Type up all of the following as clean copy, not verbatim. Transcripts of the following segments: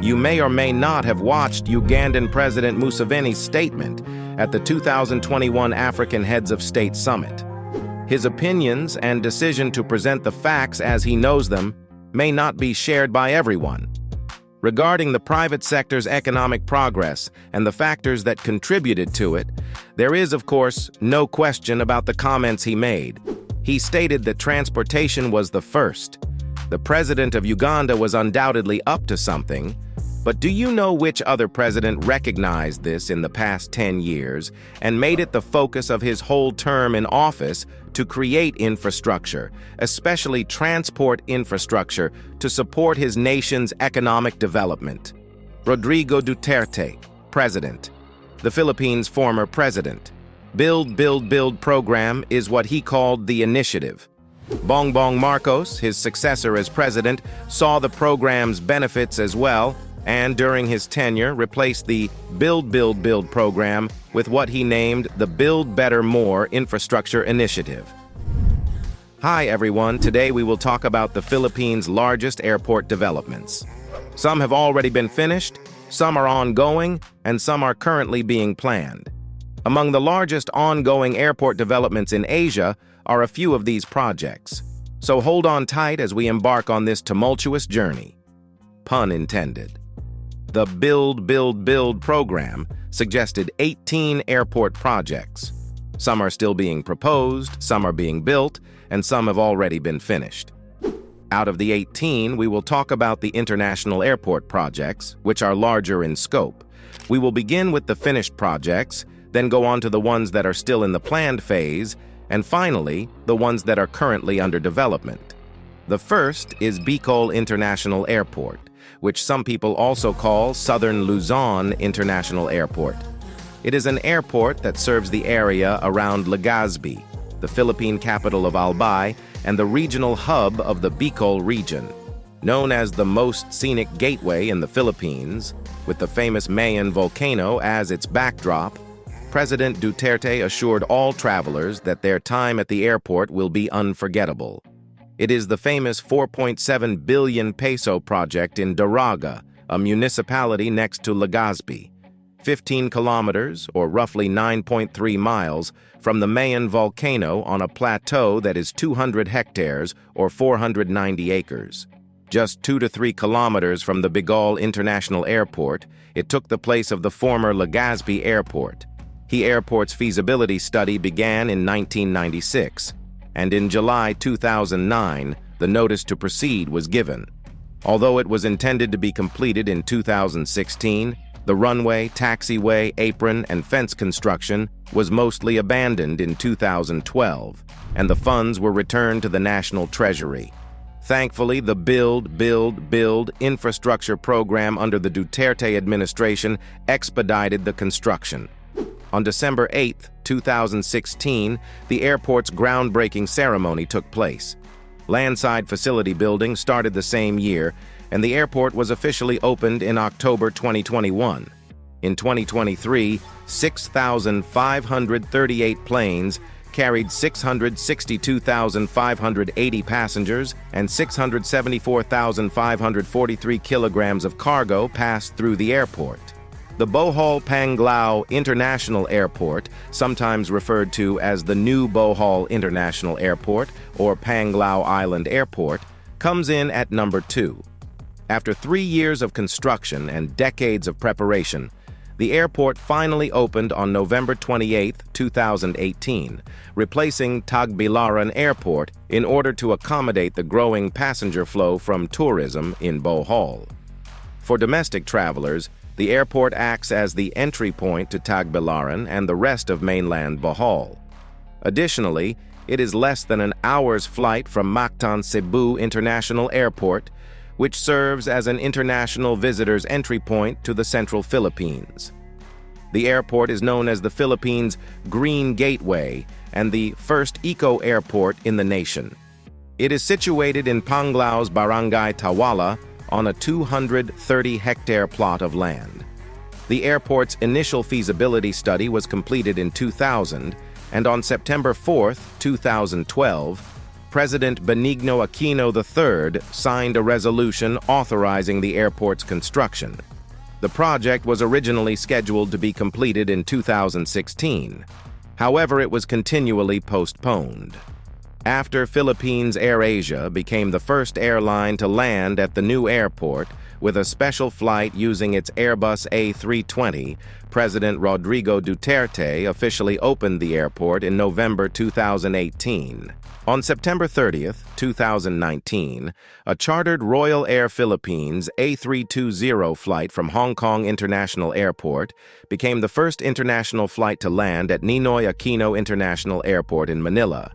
You may or may not have watched Ugandan President Museveni's statement at the 2021 African Heads of State Summit. His opinions and decision to present the facts as he knows them may not be shared by everyone. Regarding the private sector's economic progress and the factors that contributed to it, there is, of course, no question about the comments he made. He stated that transportation was the first. The president of Uganda was undoubtedly up to something, but do you know which other president recognized this in the past 10 years and made it the focus of his whole term in office to create infrastructure, especially transport infrastructure, to support his nation's economic development? Rodrigo Duterte, president. The Philippines' former president. Build, Build, Build program is what he called the initiative. Bongbong Marcos, his successor as president, saw the program's benefits as well, and during his tenure replaced the Build, Build, Build program with what he named the Build Better More Infrastructure Initiative. Hi everyone, today we will talk about the Philippines' largest airport developments. Some have already been finished, some are ongoing, and some are currently being planned. Among the largest ongoing airport developments in Asia are a few of these projects. So hold on tight as we embark on this tumultuous journey. Pun intended. The Build, Build, Build program suggested 18 airport projects. Some are still being proposed, some are being built, and some have already been finished. Out of the 18, we will talk about the international airport projects, which are larger in scope. We will begin with the finished projects, then go on to the ones that are still in the planned phase, and finally, the ones that are currently under development. The first is Bicol International Airport, which some people also call Southern Luzon International Airport. It is an airport that serves the area around Legazpi, the Philippine capital of Albay, and the regional hub of the Bicol region. Known as the most scenic gateway in the Philippines, with the famous Mayon volcano as its backdrop, President Duterte assured all travelers that their time at the airport will be unforgettable. It is the famous 4.7 billion peso project in Daraga, a municipality next to Legazpi, 15 kilometers, or roughly 9.3 miles, from the Mayon volcano on a plateau that is 200 hectares, or 490 acres. Just 2 to 3 kilometers from the Bohol International Airport, it took the place of the former Legazpi Airport. The airport's feasibility study began in 1996, and in July 2009, the notice to proceed was given. Although it was intended to be completed in 2016, the runway, taxiway, apron, and fence construction was mostly abandoned in 2012, and the funds were returned to the National Treasury. Thankfully, the Build, Build, Build infrastructure program under the Duterte administration expedited the construction. On December 8, 2016, the airport's groundbreaking ceremony took place. Landside facility building started the same year, and the airport was officially opened in October 2021. In 2023, 6,538 planes carried 662,580 passengers and 674,543 kilograms of cargo passed through the airport. The Bohol-Panglao International Airport, sometimes referred to as the New Bohol International Airport or Panglao Island Airport, comes in at number 2. After 3 years of construction and decades of preparation, the airport finally opened on November 28, 2018, replacing Tagbilaran Airport in order to accommodate the growing passenger flow from tourism in Bohol. For domestic travelers, the airport acts as the entry point to Tagbilaran and the rest of mainland Bohol. Additionally, it is less than an hour's flight from Mactan-Cebu International Airport, which serves as an international visitors' entry point to the central Philippines. The airport is known as the Philippines' Green Gateway and the first eco-airport in the nation. It is situated in Panglao's Barangay Tawala on a 230-hectare plot of land. The airport's initial feasibility study was completed in 2000, and on September 4, 2012, President Benigno Aquino III signed a resolution authorizing the airport's construction. The project was originally scheduled to be completed in 2016. However, it was continually postponed. After Philippines AirAsia became the first airline to land at the new airport with a special flight using its Airbus A320, President Rodrigo Duterte officially opened the airport in November 2018. On September 30, 2019, a chartered Royal Air Philippines A320 flight from Hong Kong International Airport became the first international flight to land at Ninoy Aquino International Airport in Manila.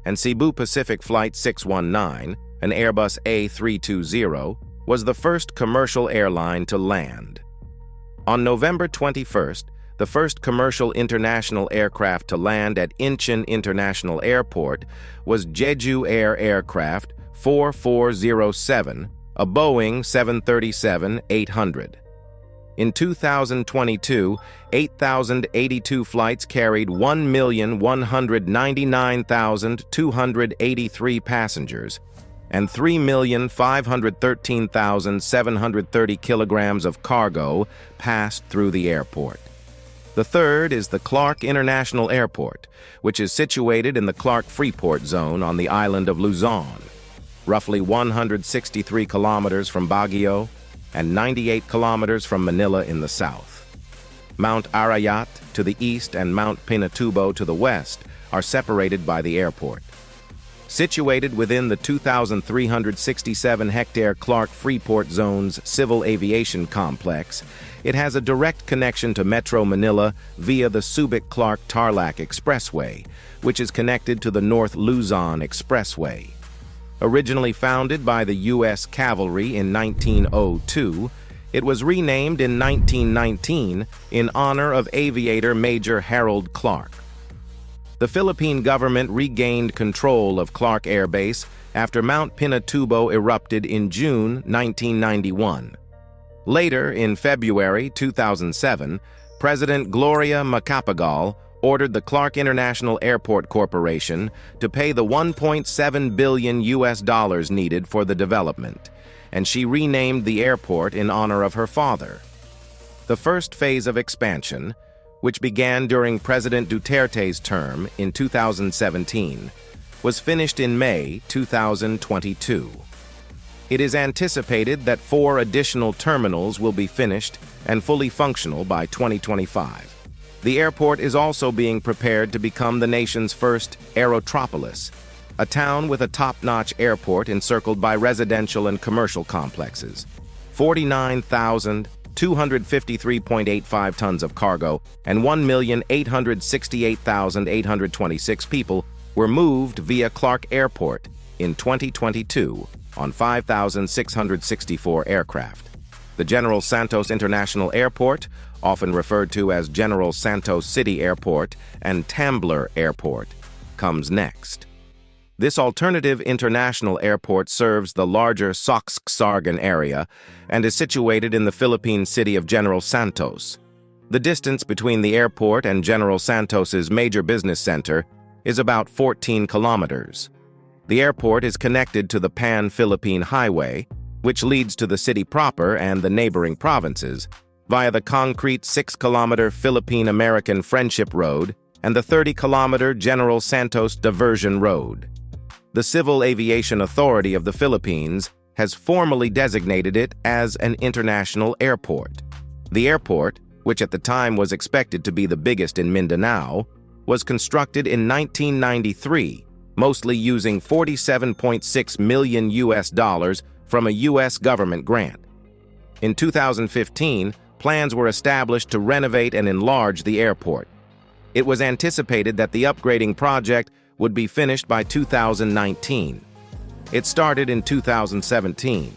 And Cebu Pacific Flight 619, an Airbus A320, was the first commercial airline to land. On November 21st, the first commercial international aircraft to land at Incheon International Airport was Jeju Air Aircraft 4407, a Boeing 737-800. In 2022, 8,082 flights carried 1,199,283 passengers, and 3,513,730 kilograms of cargo passed through the airport. The third is the Clark International Airport, which is situated in the Clark Freeport Zone on the island of Luzon, roughly 163 kilometers from Baguio and 98 kilometers from Manila in the south. Mount Arayat to the east and Mount Pinatubo to the west are separated by the airport. Situated within the 2,367-hectare Clark Freeport Zone's civil aviation complex, it has a direct connection to Metro Manila via the Subic-Clark-Tarlac Expressway, which is connected to the North Luzon Expressway. Originally founded by the U.S. Cavalry in 1902, it was renamed in 1919 in honor of aviator Major Harold Clark. The Philippine government regained control of Clark Air Base after Mount Pinatubo erupted in June 1991. Later, in February 2007, President Gloria Macapagal ordered the Clark International Airport Corporation to pay the $1.7 billion needed for the development, and she renamed the airport in honor of her father. The first phase of expansion, which began during President Duterte's term in 2017, was finished in May 2022. It is anticipated that 4 additional terminals will be finished and fully functional by 2025. The airport is also being prepared to become the nation's first aerotropolis, a town with a top-notch airport encircled by residential and commercial complexes. 49,253.85 tons of cargo and 1,868,826 people were moved via Clark Airport in 2022 on 5,664 aircraft. The General Santos International Airport, often referred to as General Santos City Airport and Tambler Airport, comes next. This alternative international airport serves the larger Sox-Sargan area and is situated in the Philippine city of General Santos. The distance between the airport and General Santos's major business center is about 14 kilometers. The airport is connected to the Pan-Philippine Highway, which leads to the city proper and the neighboring provinces, via the concrete 6-kilometer Philippine-American Friendship Road and the 30-kilometer General Santos Diversion Road. The Civil Aviation Authority of the Philippines has formally designated it as an international airport. The airport, which at the time was expected to be the biggest in Mindanao, was constructed in 1993, mostly using $47.6 million from a U.S. government grant. In 2015, plans were established to renovate and enlarge the airport. It was anticipated that the upgrading project would be finished by 2019. It started in 2017.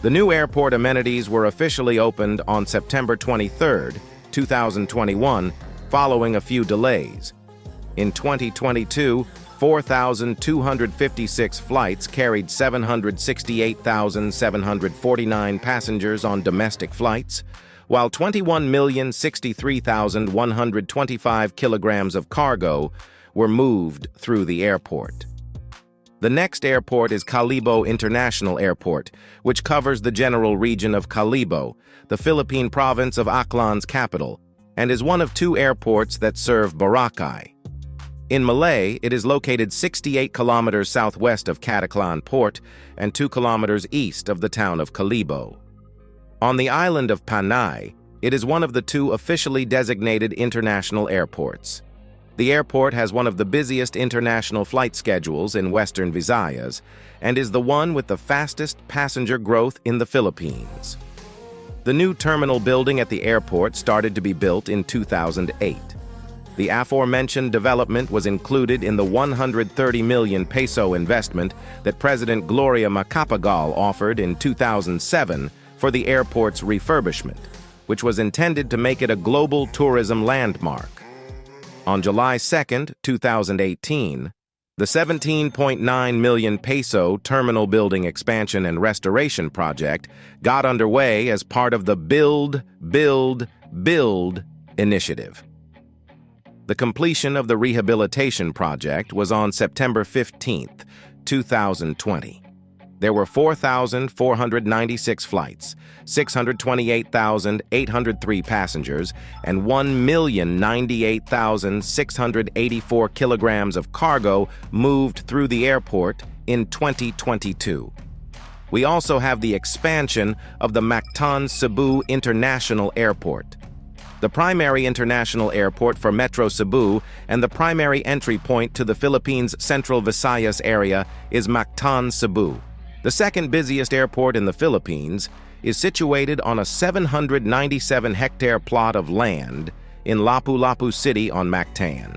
The new airport amenities were officially opened on September 23, 2021, following a few delays. In 2022, 4,256 flights carried 768,749 passengers on domestic flights, while 21,063,125 kilograms of cargo were moved through the airport. The next airport is Kalibo International Airport, which covers the general region of Kalibo, the Philippine province of Aklan's capital, and is one of two airports that serve Boracay. In Malay, it is located 68 kilometers southwest of Aklan Port and 2 kilometers east of the town of Kalibo. On the island of Panay, it is one of the two officially designated international airports. The airport has one of the busiest international flight schedules in Western Visayas and is the one with the fastest passenger growth in the Philippines. The new terminal building at the airport started to be built in 2008. The aforementioned development was included in the 130 million peso investment that President Gloria Macapagal offered in 2007 for the airport's refurbishment, which was intended to make it a global tourism landmark. On July 2, 2018, the 17.9 million peso terminal building expansion and restoration project got underway as part of the Build, Build, Build initiative. The completion of the rehabilitation project was on September 15, 2020. There were 4,496 flights, 628,803 passengers, and 1,098,684 kilograms of cargo moved through the airport in 2022. We also have the expansion of the Mactan-Cebu International Airport, the primary international airport for Metro Cebu and the primary entry point to the Philippines' Central Visayas area is Mactan-Cebu. The second busiest airport in the Philippines is situated on a 797-hectare plot of land in Lapu-Lapu City on Mactan.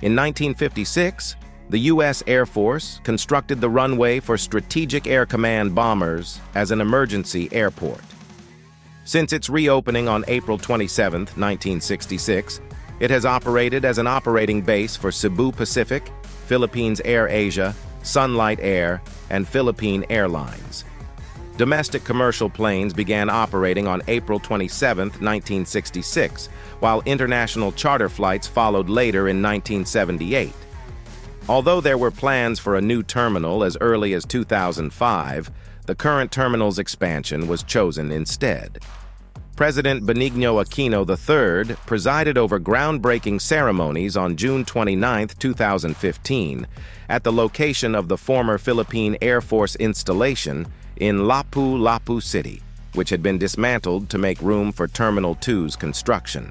In 1956, the U.S. Air Force constructed the runway for Strategic Air Command bombers as an emergency airport. Since its reopening on April 27, 1966, it has operated as an operating base for Cebu Pacific, Philippines Air Asia, Sunlight Air, and Philippine Airlines. Domestic commercial planes began operating on April 27, 1966, while international charter flights followed later in 1978. Although there were plans for a new terminal as early as 2005, the current terminal's expansion was chosen instead. President Benigno Aquino III presided over groundbreaking ceremonies on June 29, 2015, at the location of the former Philippine Air Force installation in Lapu-Lapu City, which had been dismantled to make room for Terminal 2's construction.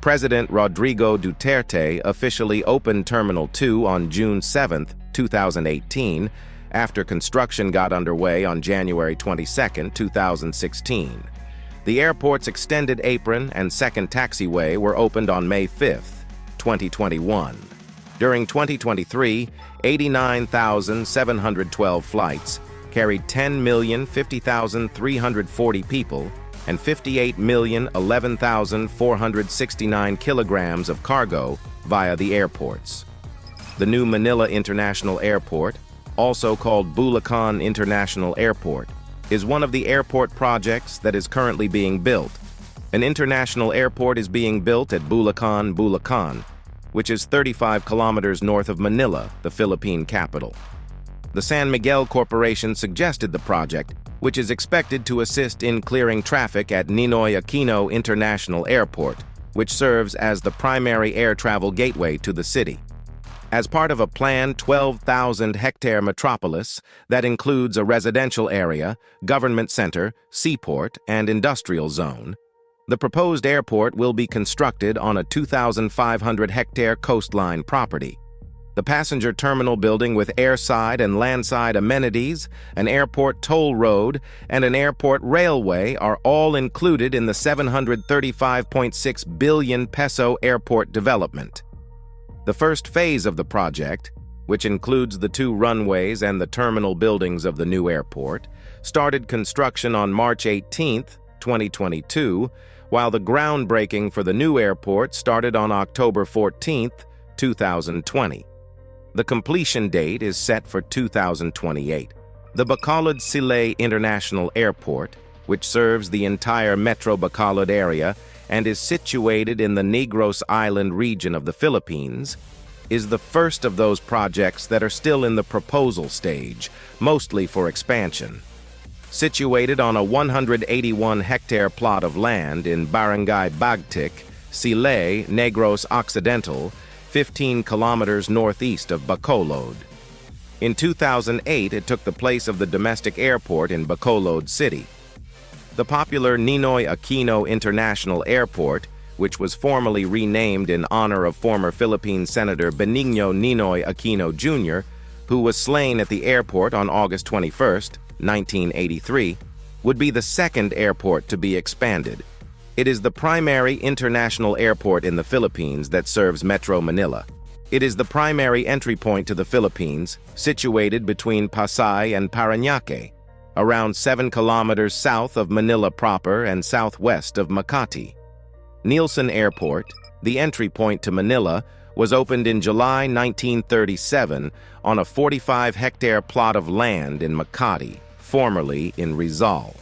President Rodrigo Duterte officially opened Terminal 2 on June 7, 2018, after construction got underway on January 22, 2016. The airport's extended apron and second taxiway were opened on May 5, 2021. During 2023, 89,712 flights carried 10,050,340 people and 58,011,469 kilograms of cargo via the airports. The new Manila International Airport, also called Bulacan International Airport, is one of the airport projects that is currently being built. An international airport is being built at Bulacan, Bulacan, which is 35 kilometers north of Manila, the Philippine capital. The San Miguel Corporation suggested the project, which is expected to assist in clearing traffic at Ninoy Aquino International Airport, which serves as the primary air travel gateway to the city. As part of a planned 12,000-hectare metropolis that includes a residential area, government center, seaport, and industrial zone, the proposed airport will be constructed on a 2,500-hectare coastline property. The passenger terminal building with airside and landside amenities, an airport toll road, and an airport railway are all included in the 735.6 billion peso airport development. The first phase of the project, which includes the two runways and the terminal buildings of the new airport, started construction on March 18, 2022, while the groundbreaking for the new airport started on October 14, 2020. The completion date is set for 2028. The Bacolod International Airport, which serves the entire Metro Bacolod area and is situated in the Negros Island region of the Philippines, is the first of those projects that are still in the proposal stage, mostly for expansion. Situated on a 181-hectare plot of land in Barangay Bagtik, Sile, Negros Occidental, 15 kilometers northeast of Bacolod. In 2008, it took the place of the domestic airport in Bacolod City. The popular Ninoy Aquino International Airport, which was formally renamed in honor of former Philippine Senator Benigno Ninoy Aquino Jr., who was slain at the airport on August 21, 1983, would be the second airport to be expanded. It is the primary international airport in the Philippines that serves Metro Manila. It is the primary entry point to the Philippines, situated between Pasay and Parañaque, around 7 kilometers south of Manila proper and southwest of Makati. Nielsen Airport, the entry point to Manila, was opened in July 1937 on a 45-hectare plot of land in Makati, formerly in Rizal.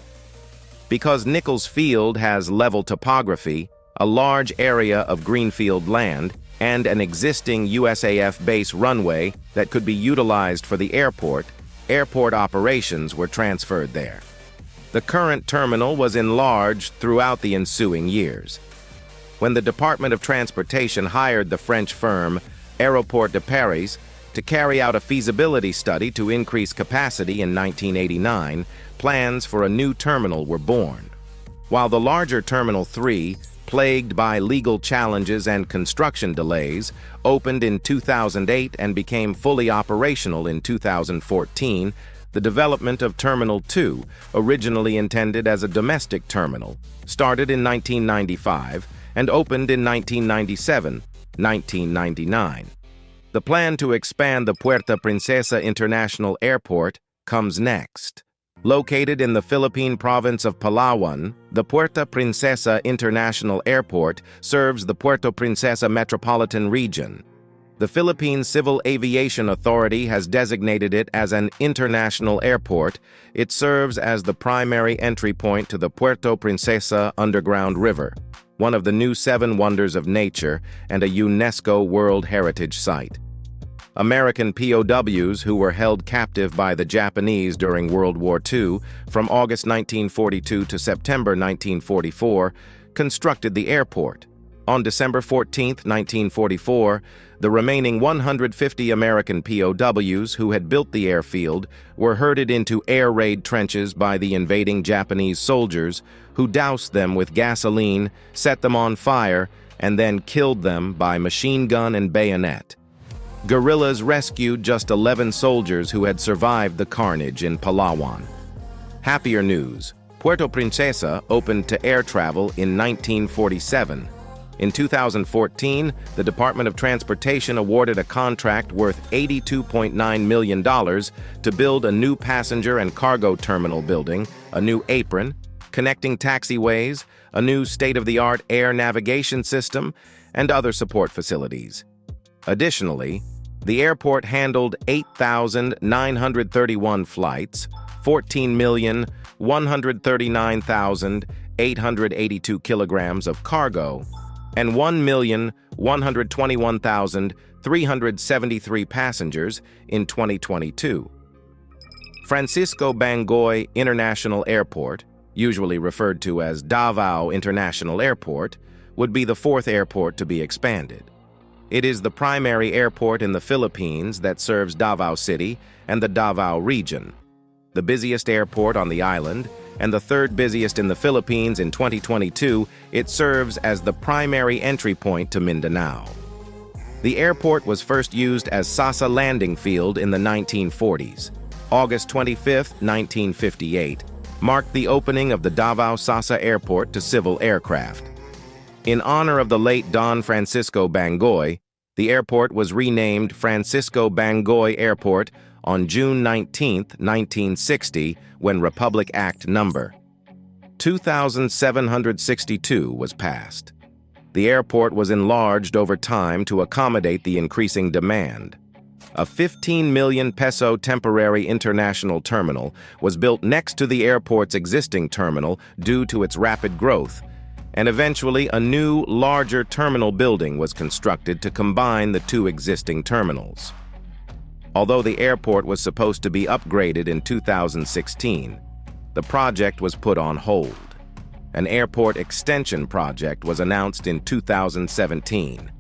Because Nichols Field has level topography, a large area of greenfield land, and an existing USAF base runway that could be utilized for the airport, airport operations were transferred there. The current terminal was enlarged throughout the ensuing years. When the Department of Transportation hired the French firm Aéroport de Paris to carry out a feasibility study to increase capacity in 1989, plans for a new terminal were born. While the larger Terminal 3, plagued by legal challenges and construction delays, opened in 2008 and became fully operational in 2014, the development of Terminal 2, originally intended as a domestic terminal, started in 1995 and opened in 1997-1999. The plan to expand the Princesa International Airport comes next. Located in the Philippine province of Palawan, the Princesa International Airport serves the Puerto Princesa metropolitan region. The Philippine Civil Aviation Authority has designated it as an international airport. It serves as the primary entry point to the Puerto Princesa underground river, one of the new 7 wonders of nature and a UNESCO World Heritage Site. American POWs who were held captive by the Japanese during World War II from August 1942 to September 1944 constructed the airport. On December 14, 1944, the remaining 150 American POWs who had built the airfield were herded into air raid trenches by the invading Japanese soldiers, who doused them with gasoline, set them on fire, and then killed them by machine gun and bayonet. Guerrillas rescued just 11 soldiers who had survived the carnage in Palawan. Happier news: Puerto Princesa opened to air travel in 1947. In 2014, the Department of Transportation awarded a contract worth $82.9 million to build a new passenger and cargo terminal building, a new apron, connecting taxiways, a new state-of-the-art air navigation system, and other support facilities. Additionally, the airport handled 8,931 flights, 14,139,882 kilograms of cargo, and 1,121,373 passengers in 2022. Francisco Bangoy International Airport, usually referred to as Davao International Airport, would be the 4th airport to be expanded. It is the primary airport in the Philippines that serves Davao City and the Davao region, the busiest airport on the island, and the 3rd busiest in the Philippines in 2022. It serves as the primary entry point to Mindanao. The airport was first used as Sasa Landing Field in the 1940s. August 25, 1958, marked the opening of the Davao Sasa Airport to civil aircraft. In honor of the late Don Francisco Bangoy, the airport was renamed Francisco Bangoy Airport on June 19, 1960, when Republic Act No. 2762 was passed. The airport was enlarged over time to accommodate the increasing demand. A 15 million peso temporary international terminal was built next to the airport's existing terminal due to its rapid growth, and eventually a new, larger terminal building was constructed to combine the two existing terminals. Although the airport was supposed to be upgraded in 2016, the project was put on hold. An airport extension project was announced in 2017.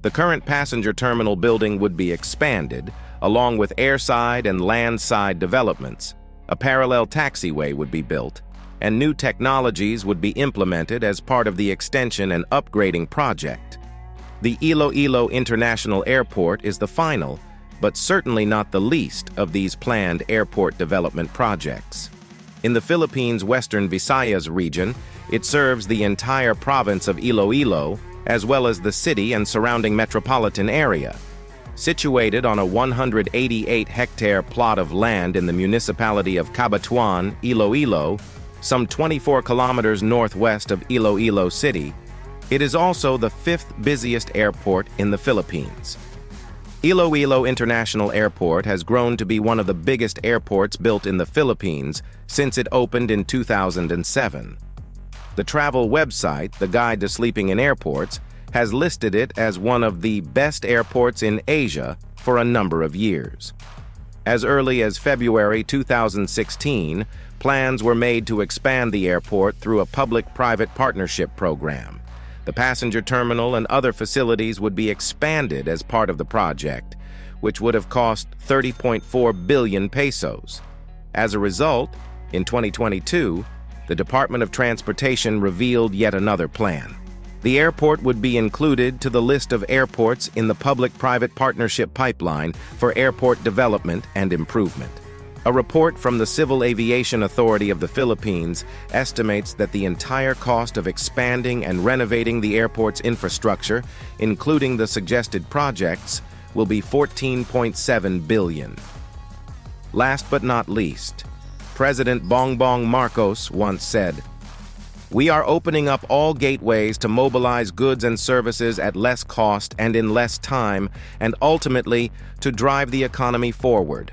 The current passenger terminal building would be expanded, along with airside and landside developments. A parallel taxiway would be built, and new technologies would be implemented as part of the extension and upgrading project. The Iloilo International Airport is the final, but certainly not the least, of these planned airport development projects. In the Philippines' Western Visayas region, it serves the entire province of Iloilo, as well as the city and surrounding metropolitan area. Situated on a 188-hectare plot of land in the municipality of Cabatuan, Iloilo, some 24 kilometers northwest of Iloilo City, it is also the fifth busiest airport in the Philippines. Iloilo International Airport has grown to be one of the biggest airports built in the Philippines since it opened in 2007. The travel website, The Guide to Sleeping in Airports, has listed it as one of the best airports in Asia for a number of years. As early as February 2016, plans were made to expand the airport through a public-private partnership program. The passenger terminal and other facilities would be expanded as part of the project, which would have cost 30.4 billion pesos. As a result, in 2022, the Department of Transportation revealed yet another plan. The airport would be included to the list of airports in the public-private partnership pipeline for airport development and improvement. A report from the Civil Aviation Authority of the Philippines estimates that the entire cost of expanding and renovating the airport's infrastructure, including the suggested projects, will be 14.7 billion. Last but not least, President Bongbong Marcos once said, "We are opening up all gateways to mobilize goods and services at less cost and in less time, and ultimately to drive the economy forward."